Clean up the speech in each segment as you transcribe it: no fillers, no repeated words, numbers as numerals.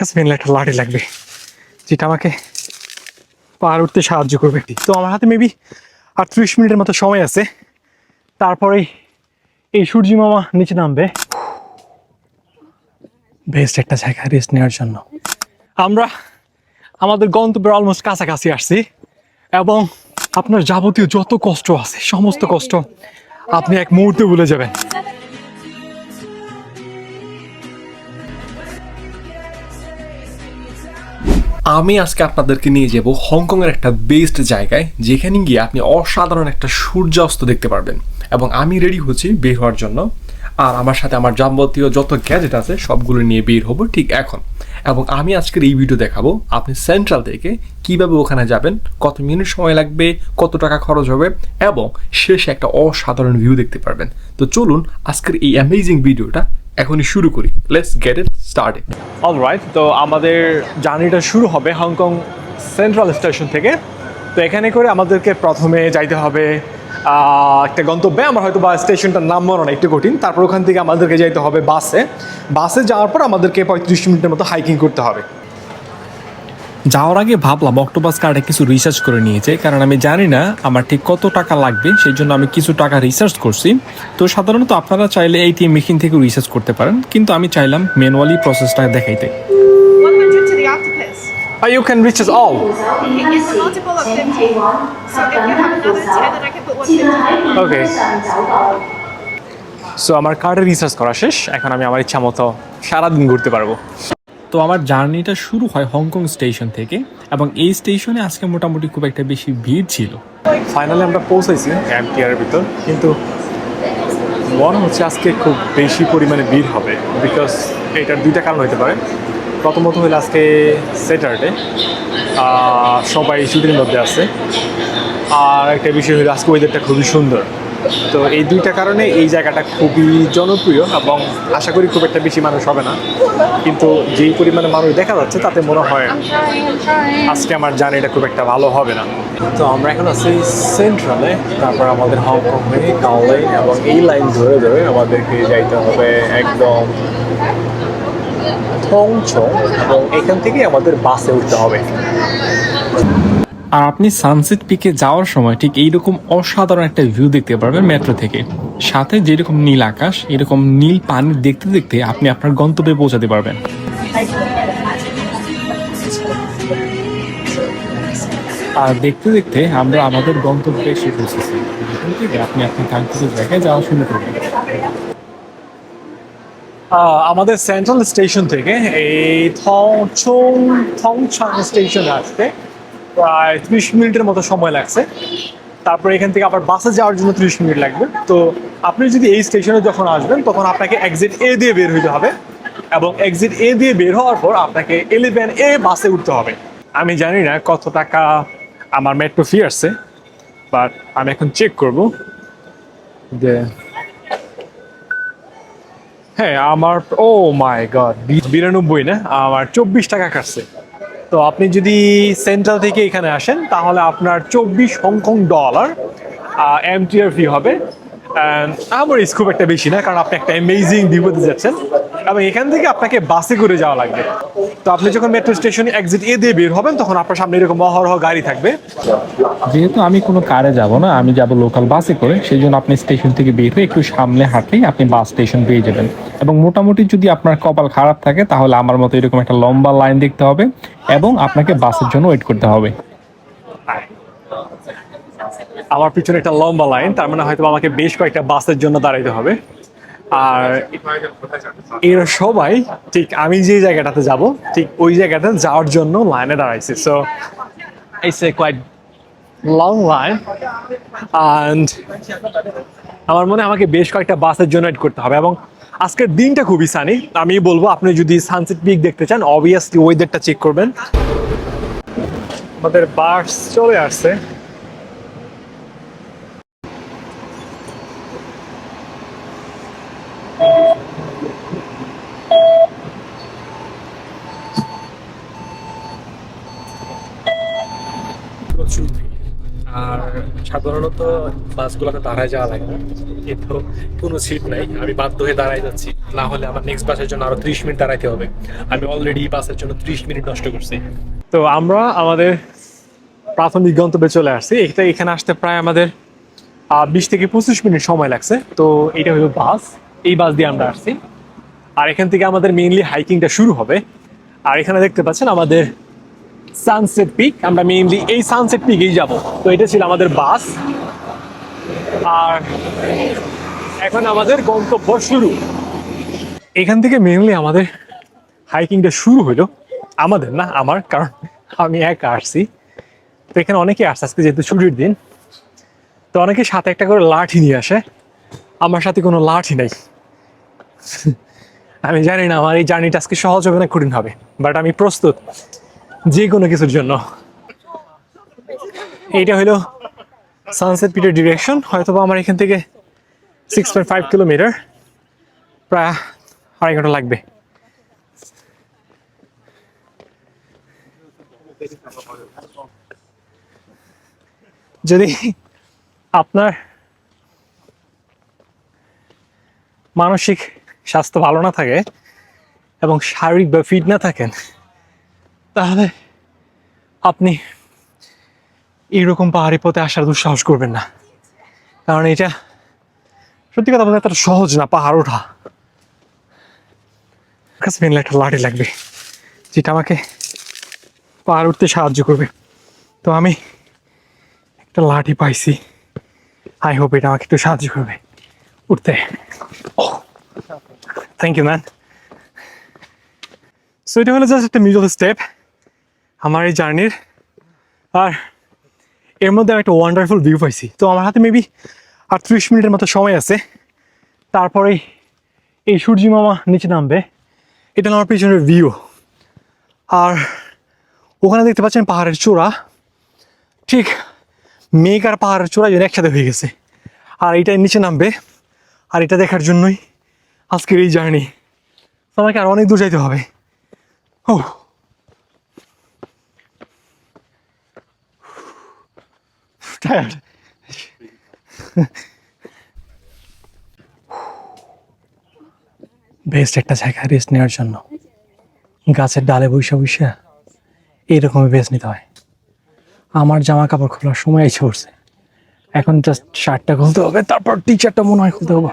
কাছে মেনলে একটা লাঠি লাগবে, যেটা আমাকে পাহাড় উঠতে সাহায্য করবে। তো আমার হাতে মেবি আর 30 মিনিটের মতো সময় আছে, তারপরেই এই সূর্যি মামা নিচে নামবে। বেস্ট একটা জায়গা রেস্ট নেওয়ার জন্য। আমরা আমাদের গন্তব্যের অলমোস্ট কাছাকাছি আসছি, এবং আপনার যাবতীয় যত কষ্ট আছে সমস্ত কষ্ট আপনি এক মুহূর্তে ভুলে যাবেন। আমি আজকে আপনাদেরকে নিয়ে যাব হংকংয়ের একটা বেস্ট জায়গায়, যেখানে গিয়ে আপনি অসাধারণ একটা সূর্যাস্ত দেখতে পারবেন। এবং আমি রেডি হচ্ছি বের হওয়ার জন্য, আর আমার সাথে আমার যাবতীয় যত গ্যাজেট আছে সবগুলো নিয়ে বের হবো ঠিক এখন। এবং আমি আজকের এই ভিডিও দেখাবো আপনি সেন্ট্রাল থেকে কিভাবে ওখানে যাবেন, কত মিনিট সময় লাগবে, কত টাকা খরচ হবে, এবং শেষে একটা অসাধারণ ভিউ দেখতে পারবেন। তো চলুন আজকের এই অ্যামেজিং ভিডিওটা এখনই শুরু করি। Let's get it started. Alright, তো আমাদের জার্নিটা শুরু হবে হংকং সেন্ট্রাল স্টেশন থেকে। তো এখানে করে আমাদেরকে প্রথমে যাইতে হবে একটা গন্তব্যে। আমার হয়তো বা স্টেশনটার নাম মনে না, একটু কঠিন। তারপর ওখান থেকে আমাদেরকে যাইতে হবে বাসে যাওয়ার পর আমাদেরকে 35 মিনিটের মতো হাইকিং করতে হবে। যাওয়ার আগে ভাবলাম অক্টোপাস কার্ডে কিছু রিসার্চ করে নিয়েছে, কারণ আমি জানি না আমার ঠিক কত টাকা লাগবে, সেই জন্য আমি কিছু টাকা রিসার্চ করছি। তো সাধারণত আপনারা চাইলে ATM মেশিন থেকে রিসার্চ করতে পারেন, কিন্তু আমি চাইলাম ম্যানুয়ালি প্রসেসটা দেখাইতে। 100 to the octopus. You can reach us all. It's a multiple of 50. So if you have another 10, then I can put 150. Okay. So আমার কার্ডে রিসার্চ করা শেষ, এখন আমি আমার ইচ্ছা মতো সারাদিন ঘুরতে পারবো। তো আমার জার্নিটা শুরু হয় হংকং স্টেশন থেকে, এবং এই স্টেশনে আজকে মোটামুটি খুব একটা বেশি ভিড় ছিল। ফাইনালি আমরা পৌঁছাইছি MTR এর ভিতর, কিন্তু মনে হচ্ছে আজকে খুব বেশি পরিমাণে ভিড় হবে। বিকজ এটার দুইটা কারণ হতে পারে। প্রথমত হলো আজকে স্যাটারডে, সবাই ছুটির মধ্যে আছে। আর একটা বিষয় হলো আজকে ওয়েদারটা খুবই সুন্দর। তো এই দুইটা কারণে এই জায়গাটা খুবই জনপ্রিয়, এবং আশা করি খুব একটা বেশি মানুষ হবে না। কিন্তু যেই পরিমাণে মানুষ দেখা যাচ্ছে তাতে মনে হয় আজকে আমার জার্নিটা খুব একটা ভালো হবে না। তো আমরা এখন আছি সেন্ট্রালে, তারপর আমাদের হংকং হয়ে কাও লাইন, এবং এই লাইন ধরে ধরে আমাদেরকে যাইতে হবে একদম থংচং, এবং এখান থেকে আমাদের বাসে উঠতে হবে। আর আপনি সানসেট পিকে যাওয়ার সময় ঠিক এইরকম অসাধারণ একটা ভিউ দেখতে পারবেন মেট্রো থেকে। সাথে যেরকম নীল আকাশ, এরকম নীল পানি দেখতে দেখতে আপনি আপনার গন্তব্যে পৌঁছাতে পারবেন। আর দেখতে দেখতে আমরা আমাদের গন্তব্যে এসে পৌঁছেছি। এখান থেকে আপনি আপনার কাঙ্ক্ষিত জায়গায় যাওয়া শুরু করবেন। আমাদের সেন্ট্রাল স্টেশন থেকে এই থংচং স্টেশনে আসতে প্রায় 30 মিনিটের মতো সময় লাগছে। তারপর এখান থেকে আবার বাসে যাওয়ার জন্য 30 মিনিট লাগবে। তো আপনি যদি এই স্টেশনে যখন আসবেন তখন আপনাকে এক্সিট A দিয়ে বের হইতে হবে, এবং এক্সিট A দিয়ে বের হওয়ার পর আপনাকে 11A বাসে উঠতে হবে। আমি জানি না কত টাকা আমার মেট্রো ফি আসছে, বাট আমি এখন চেক করব যে হ্যাঁ আমার মাই গড 92 না, আমার 24 টাকা কাটছে। তো আপনি যদি সেন্ট্রাল থেকে এখানে আসেন তাহলে আপনার 24 হংকং ডলার MTR ফি হবে। আমার খুব একটা বেশি না, কারণ আপনি একটা অ্যামেজিং ভিউ পেতে যাচ্ছেন, এবং এখান থেকে আপনাকে বাসে করে যাওয়া লাগবে। তো আপনি যখন মেট্রো স্টেশনে এক্সিট A দিয়ে বের হবেন তখন আপনার সামনে এরকম অহরহ গাড়ি থাকবে। যেহেতু আমি কোনো কারে যাব না, আমি যাব লোকাল বাসে করে, সেই জন্য আপনি স্টেশন থেকে বের হয়ে একটু সামনে হাঁটলেই আপনি বাস স্টেশন পেয়ে যাবেন। এবং মোটামুটি যদি আপনার কপাল খারাপ থাকে তাহলে আমার মতো এরকম একটা লম্বা লাইন দেখতে হবে, এবং আপনাকে বাসের জন্য ওয়েট করতে হবে। আমার পিছনে একটা লম্বা লাইন, তার মানে হয়তো আমাকে বেশ কয়েকটা বাসের জন্য দাঁড়াইতে হবে। আর এরা সবাই ঠিক আমি যে জায়গাটাতে যাব ঠিক ওই জায়গাটা যাওয়ার জন্য লাইনে দাঁড়াইছে। So it's a quite long line, and আমার মনে হয় আমাকে বেশ কয়েকটা বাসের জন্য ওয়েট করতে হবে। এবং আজকের দিনটা খুবই সানি। আমি বলবো আপনি যদি সানসেট পিক দেখতে চান অবভিয়াসলি ওয়েদারটা চেক করবেন। আমাদের বাস চলে আসছে। আর সাধারণত বাসগুলোতে দাঁড়ায় যাওয়া লাগে না, কিন্তু কোনো সিট নাই, আমি বাধ্য হয়ে দাঁড়ায় যাচ্ছি, না হলে আমার নেক্সট বাসের জন্য আরো 30 মিনিট দাঁড়াইতে হবে। আমি অলরেডি বাসের জন্য 30 মিনিট নষ্ট করছি। তো আমরা আমাদের প্রাথমিক গন্তব্যে চলে আসছি। এখানে আসতে প্রায় আমাদের 20 থেকে 25 মিনিট সময় লাগছে। তো এটা হলো বাস, এই বাস দিয়ে আমরা আসছি। আর এখান থেকে আমাদের মেইনলি হাইকিংটা শুরু হবে। আর এখানে দেখতে পাচ্ছেন আমাদের সানসেট পিক, আমরা মেইনলি এই সানসেট পিকেই যাব। তো এটা ছিল আমাদের বাস, আর এখন আমাদের গন্তব্য শুরু। এখান থেকে মেইনলি আমাদের হাইকিংটা শুরু হলো, আমাদের না আমার, কারণ আমি একা আসছি। তো এখানে অনেকে আসছে আজকে যেহেতু ছুটির দিন, তো অনেকে সাথে একটা করে লাঠি নিয়ে আসে। আমার সাথে কোনো লাঠি নাই। আমি জানি না আমার এই জার্নিটা আজকে সহজ হবে না কঠিন হবে, বাট আমি প্রস্তুত যে কোনো কিছুর জন্য। এইটা হলো সানসেট পিকের ডিরেকশন। হয়তো বা আমার এখান থেকে 6.5 কিলোমিটার, প্রায় 2.5 ঘন্টা লাগবে। যদি আপনার মানসিক স্বাস্থ্য ভালো না থাকে এবং শারীরিক বা ফিট না থাকেন, তাহলে আপনি এইরকম পাহাড়ি পথে আসার দুঃসাহস করবেন না। কারণ এটা সত্যি কথা বলতে এতটা সহজ না পাহাড় ওঠা। কাছে মেনলি একটা লাঠি লাগবে যেটা আমাকে পাহাড় উঠতে সাহায্য করবে। তো আমি একটা লাঠি পাইছি, আই হোপ এটা আমাকে একটু সাহায্য করবে উঠতে। Thank you man. সো এটা হলো জাস্ট একটা মিডল স্টেপ আমার এই জার্নির। আর এর মধ্যে আমি একটা ওয়ান্ডারফুল ভিউ পাইছি। তো আমার হাতে মেবি আর 30 মিনিটের মতো সময় আছে, তারপরে এই সূর্য মামা নিচে নামবে। এটা হলো আমার পিছনের ভিউ। আর ওখানে দেখতে পাচ্ছেন পাহাড়ের চূড়া, ঠিক মেঘ আর পাহাড়ের চূড়া যেন একসাথে হয়ে গেছে। আর এইটাই নিচে নামবে, আর এটা দেখার জন্যই আজকের এই জার্নি। আমাকে আর অনেক দূর যাইতে হবে। ও টায়ার্ড। বেস্ট একটা জায়গা রেস্ট নেওয়ার জন্য। গাছের ডালে বৈশা বৈশা এইরকমই বেস্ট নিতে হয়। আমার জামা কাপড় খোলার সময় এসে পড়ছে। এখন জাস্ট শার্টটা খুলতে হবে, তারপর টি শার্টটা মনে হয় খুলতে হবে,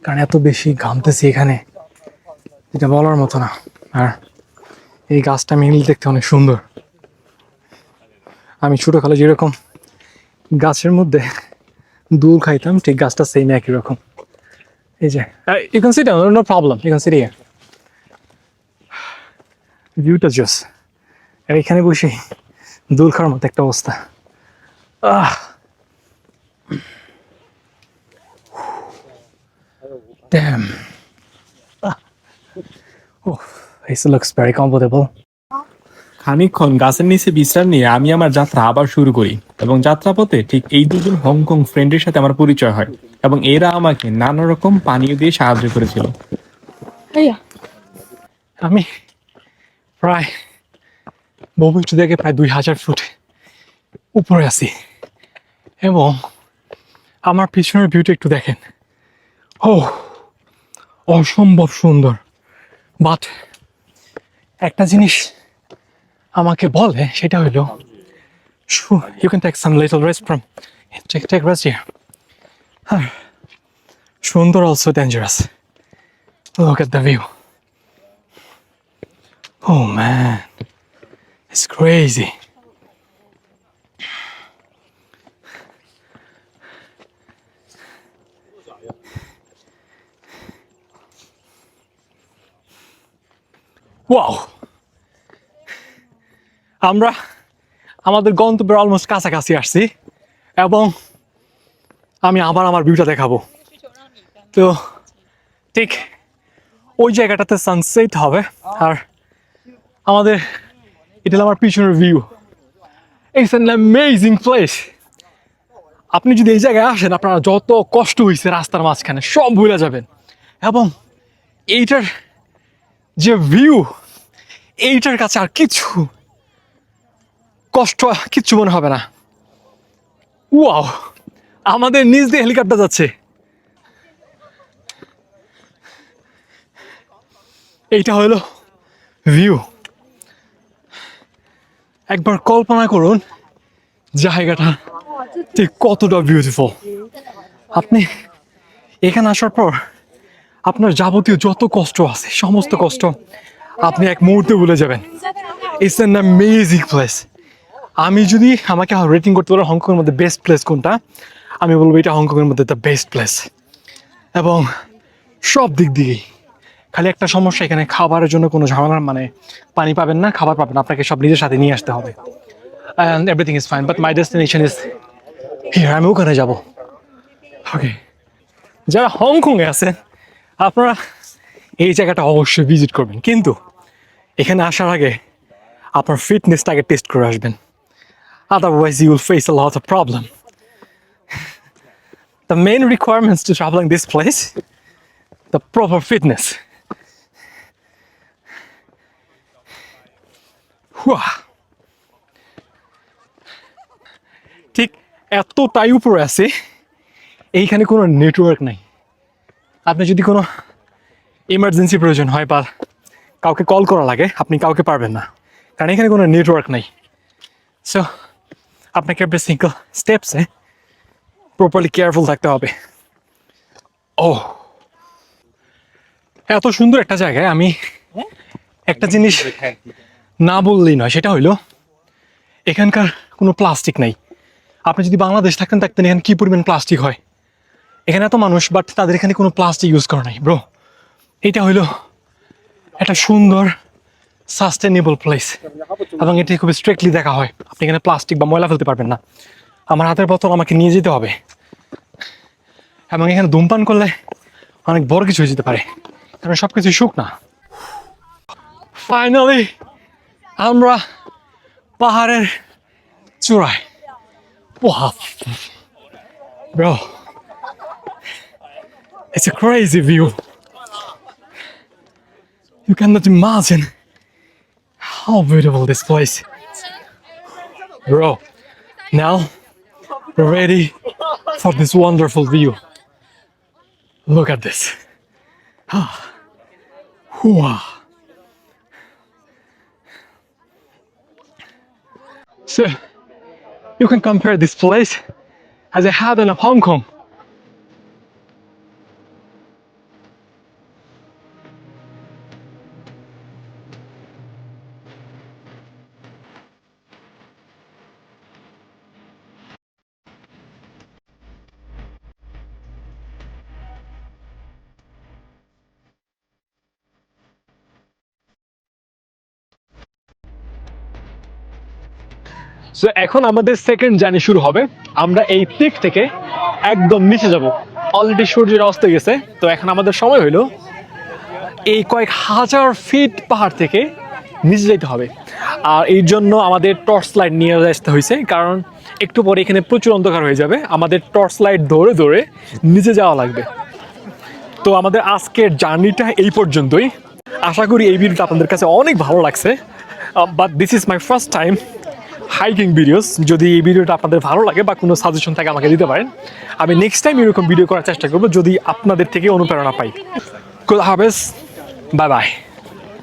কারণ এত বেশি ঘামতেছি এখানে, এটা বলার মতো না। আর এই গাছটা মেনলি দেখতে অনেক সুন্দর। আমি ছোটোকালে যেরকম গাছের মধ্যে দুল খাইতাম, ঠিক গাছটা সেম একই রকম। এই যে you can sit down, no problem, you can sit here. ভিউটা জোস। আর এখানে বসে দুল খাওয়ার মতো একটা অবস্থা। Damn. Oh, this looks very comfortable. খানিকক্ষণ গাছের নিচে বিশ্রাম নিয়ে আমি আমার যাত্রা আবার শুরু করি, এবং যাত্রাপথে ঠিক এই দুজন হংকং ফ্রেন্ডের সাথে আমার পরিচয় হয়, এবং এরা আমাকে নানা রকম পানীয় দিয়ে সাহায্য করেছিল। আমি প্রায় ভূপৃষ্ঠ থেকে প্রায় 2000 ফুট উপরে আছি, এবং আমার পিছনের ভিউটা একটু দেখেন। ও অসম্ভব সুন্দর। বাট একটা জিনিস আমাকে বলে, সেটা হইলো you can take some little rest from take rest here. সুন্দর also dangerous. Look at the view. Oh man, it's crazy. Wow. আমরা আমাদের গন্তব্যের অলমোস্ট কাছাকাছি আসছি, এবং আমি আবার আমার ভিউটা দেখাবো। তো ঠিক ওই জায়গাটাতে সানসেট হবে, আর আমাদের এটা হলো আমার পিছনের view. It's an amazing place. আপনি যদি এই জায়গায় আসেন, আপনারা যত কষ্ট হয়েছে রাস্তার মাঝখানে সব ভুলে যাবেন, এবং এইটার যে ভিউ, এইটার কাছে আর কিচ্ছু কষ্ট কিচ্ছু মনে হবে না। ওয়াও, আমাদের নিচ দিয়ে হেলিকপ্টার যাচ্ছে। এইটা হলো ভিউ। একবার কল্পনা করুন জায়গাটা ঠিক কতটা বিউটিফুল। আপনি এখানে আসার পর আপনার যাবতীয় যত কষ্ট আছে সমস্ত কষ্ট আপনি এক মুহূর্তে ভুলে যাবেন। It's an amazing place. আমি যদি আমাকে রেটিং করতে পারো হংকংয়ের মধ্যে বেস্ট প্লেস কোনটা, আমি বলবো এটা হংকংয়ের মধ্যে দ্য বেস্ট প্লেস। এবং সব দিক দিয়েই, খালি একটা সমস্যা, এখানে খাবারের জন্য কোনো ঝামেলা, মানে পানি পাবেন না, খাবার পাবেন, আপনাকে সব নিজের সাথে নিয়ে আসতে হবে। And everything is fine, but my destination is here. আমি ওখানে যাবো। ওকে, যারা হংকংয়ে আছেন আপনারা এই জায়গাটা অবশ্যই ভিজিট করবেন, কিন্তু এখানে আসার আগে আপনার ফিটনেসটাকে টেস্ট করে আসবেন। Otherwise, you will face a lot of problem. The main requirements to traveling this place, the proper fitness. Whew. ঠিক এতটাই উপরে আছে, এইখানে কোনো নেটওয়ার্ক নাই। আপনি যদি কোনো ইমার্জেন্সি প্রয়োজন হয় বা কাউকে কল করা লাগে, আপনি কাউকে পারবেন না, কারণ এখানে কোনো নেটওয়ার্ক নাই। সো আপনাকে এভরি সিঙ্গল স্টেপসে প্রপারলি কেয়ারফুল থাকতে হবে। ও, এত সুন্দর একটা জায়গায় আমি একটা জিনিস না বললেই নয়, সেটা হইলো এখানকার কোনো প্লাস্টিক নাই। আপনি যদি বাংলাদেশ থাকতেন এখানে কী পরিমাণ প্লাস্টিক হয়। এখানে এত মানুষ, বাট তাদের এখানে কোনো প্লাস্টিক ইউজ করা নাই। ব্রো, এটা হইলো একটা সুন্দর সাস্টেনেবল প্লেস, এবং এটি খুব স্ট্রিক্টলি দেখা হয়। আপনি এখানে প্লাস্টিক বা ময়লা ফেলতে পারবেন না। আমার হাতের বোতল আমাকে নিয়ে যেতে হবে, এবং এখানে ধূমপান করলে অনেক বড় কিছু হয়ে যেতে পারে, কারণ সব কিছু শুকনা। ফাইনালি আমরা পাহাড়ের চূড়ায়। Wow, bro, it's a crazy view. You cannot imagine how beautiful this place. Bro, now we're ready for this wonderful view. Look at this. Wow. So, you can compare this place as a heaven of Hong Kong. So এখন আমাদের second journey শুরু হবে। আমরা এই pick থেকে একদম নিচে যাব। অলরেডি সূর্যের অস্ত গেছে, তো এখন আমাদের সময় হইলো এই কয়েক হাজার ফিট পাহাড় থেকে নিচে যেতে হবে। আর এই জন্য আমাদের টর্চ লাইট নিয়ে আসতে হয়েছে, কারণ একটু পরে এখানে প্রচুর অন্ধকার হয়ে যাবে। আমাদের টর্চ লাইট ধরে ধরে নিচে যাওয়া লাগবে। তো আমাদের আজকের জার্নিটা এই পর্যন্তই। আশা করি এই ভিডিওটা আপনাদের কাছে অনেক ভালো লাগছে, but this is my first time hiking videos. যদি এই ভিডিওটা আপনাদের ভালো লাগে বা কোনো সাজেশন থাকে আমাকে দিতে পারেন। আমি নেক্সট টাইম এরকম ভিডিও করার চেষ্টা করবো যদি আপনাদের থেকে অনুপ্রেরণা পাই। খোদা হাফেজ, বাই বাই।